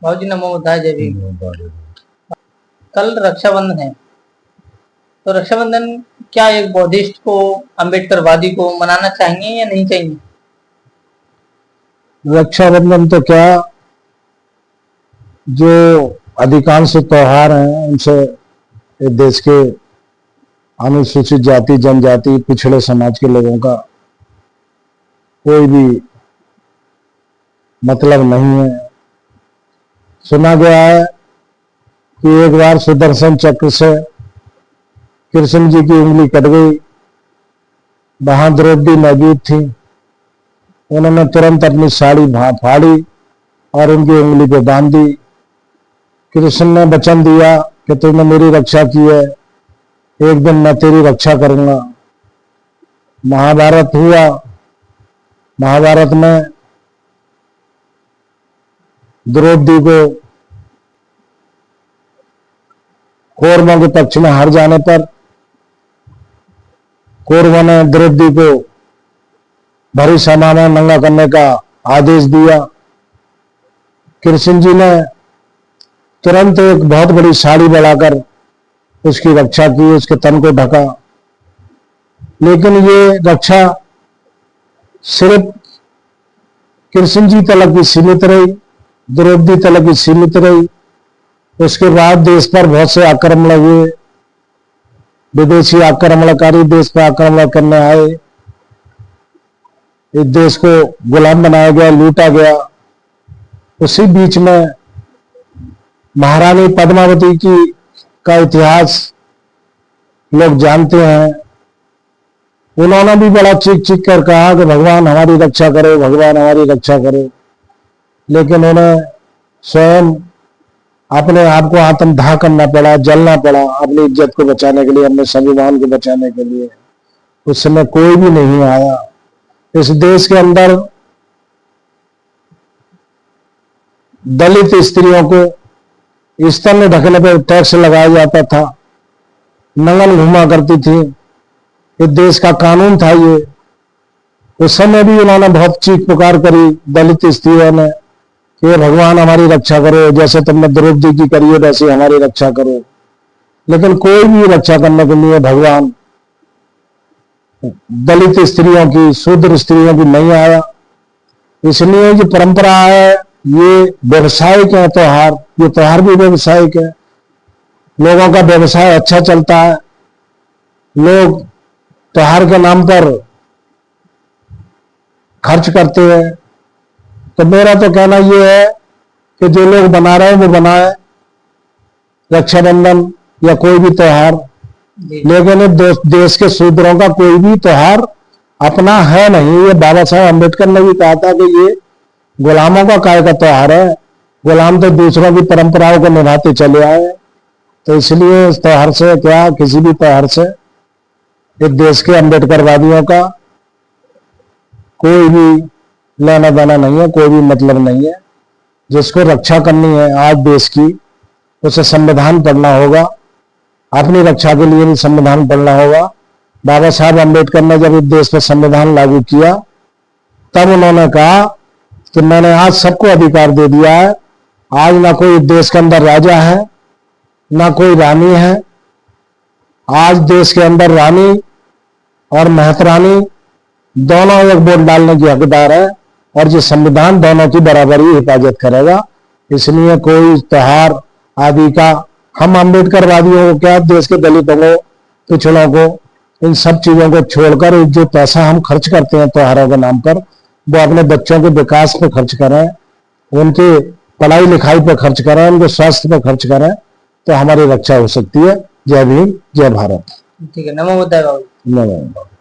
भाजी नमो बुद्धाय जय भीम। कल रक्षाबंधन है, तो रक्षाबंधन क्या एक बौद्धिस्ट को, अम्बेडकरवादी को मनाना चाहिए या नहीं चाहिए? रक्षाबंधन तो क्या, जो अधिकांश त्योहार हैं उनसे इस देश के अनुसूचित जाति, जनजाति, पिछड़े समाज के लोगों का कोई भी मतलब नहीं है। सुना गया है कि एक बार सुदर्शन चक्र से कृष्ण जी की उंगली कट गई। वहां द्रौपदी मौजूद थी, उन्होंने तुरंत अपनी साड़ी फाड़ी और उनकी उंगली पे बांध दी। कृष्ण ने वचन दिया कि तुमने मेरी रक्षा की है, एक दिन मैं तेरी रक्षा करूंगा। महाभारत हुआ, महाभारत में द्रौपदी को कौरवों के पक्ष में हार जाने पर कौरवों ने द्रौपदी को भरी सभा में नंगा करने का आदेश दिया। कृष्ण जी ने तुरंत एक बहुत बड़ी साड़ी बढ़ाकर उसकी रक्षा की, उसके तन को ढका। लेकिन ये रक्षा सिर्फ कृष्ण जी तक ही सीमित रही, द्रौपदी तक ही सीमित रही। उसके बाद देश पर बहुत से आक्रमण हुए, विदेशी आक्रमणकारी देश पर आक्रमण करने आए, इस देश को गुलाम बनाया गया, लूटा गया। उसी बीच में महारानी पद्मावती की का इतिहास लोग जानते हैं। उन्होंने भी बड़ा चीख चीख कर कहा कि भगवान हमारी रक्षा करो, भगवान हमारी रक्षा करो। लेकिन उन्हें स्वयं अपने आप को आत्मदाह करना पड़ा, जलना पड़ा अपनी इज्जत को बचाने के लिए, अपने स्वाभिमान को बचाने के लिए। उस समय कोई भी नहीं आया। इस देश के अंदर दलित स्त्रियों को स्तन ढकने पर टैक्स लगाया जाता था, नंगन घुमा करती थी। इस देश का कानून था ये। उस समय भी उन्होंने बहुत चीख पुकार करी दलित स्त्रियों ने कि भगवान हमारी रक्षा करो, जैसे तुमने द्रौपदी की करी है वैसे हमारी रक्षा करो। लेकिन कोई भी रक्षा करने के लिए भगवान दलित स्त्रियों की, शूद्र स्त्रियों की नहीं आया। इसलिए जो परंपरा है ये व्यवसायिक है त्योहार, ये त्योहार भी व्यवसायिक है। लोगों का व्यवसाय अच्छा चलता है, लोग त्योहार के नाम पर खर्च करते हैं। तो मेरा तो कहना यह है कि जो लोग बना रहे हैं वो बनाए रक्षाबंधन या कोई भी त्योहार, लेकिन देश के शूद्रों का कोई भी त्योहार अपना है नहीं। ये बाबा साहब अम्बेडकर ने भी कहा था कि ये गुलामों का काय का त्योहार है। गुलाम तो दूसरों की परंपराओं को निभाते चले आए। तो इसलिए इस त्योहार से क्या, किसी भी त्योहार से इस देश के अम्बेडकरवादियों का कोई भी लेना देना नहीं है, कोई भी मतलब नहीं है। जिसको रक्षा करनी है आज देश की, उसे संविधान पढ़ना होगा, अपनी रक्षा के लिए भी संविधान पढ़ना होगा। बाबा साहब अम्बेडकर ने जब इस देश पर संविधान लागू किया तब उन्होंने कहा कि मैंने आज सबको अधिकार दे दिया है। आज ना कोई देश के अंदर राजा है, ना कोई रानी है। आज देश के अंदर रानी और महतरानी दोनों एक वोट डालने की हकदार है, और ये संविधान दोनों की बराबरी हिफाजत करेगा। इसलिए कोई त्योहार आदि का हम अम्बेडकरवादियों को क्या, देश के दलितों को, पिछड़ों को, इन सब चीजों को छोड़कर जो पैसा हम खर्च करते हैं त्योहारों के नाम पर, वो अपने बच्चों के विकास पे खर्च करें, उनके पढ़ाई लिखाई पे खर्च करें, उनके स्वास्थ्य पे खर्च करें, तो हमारी रक्षा हो सकती है। जय भीम, जय भारत। ठीक है, नमो बुद्धाय बाबू। नमो।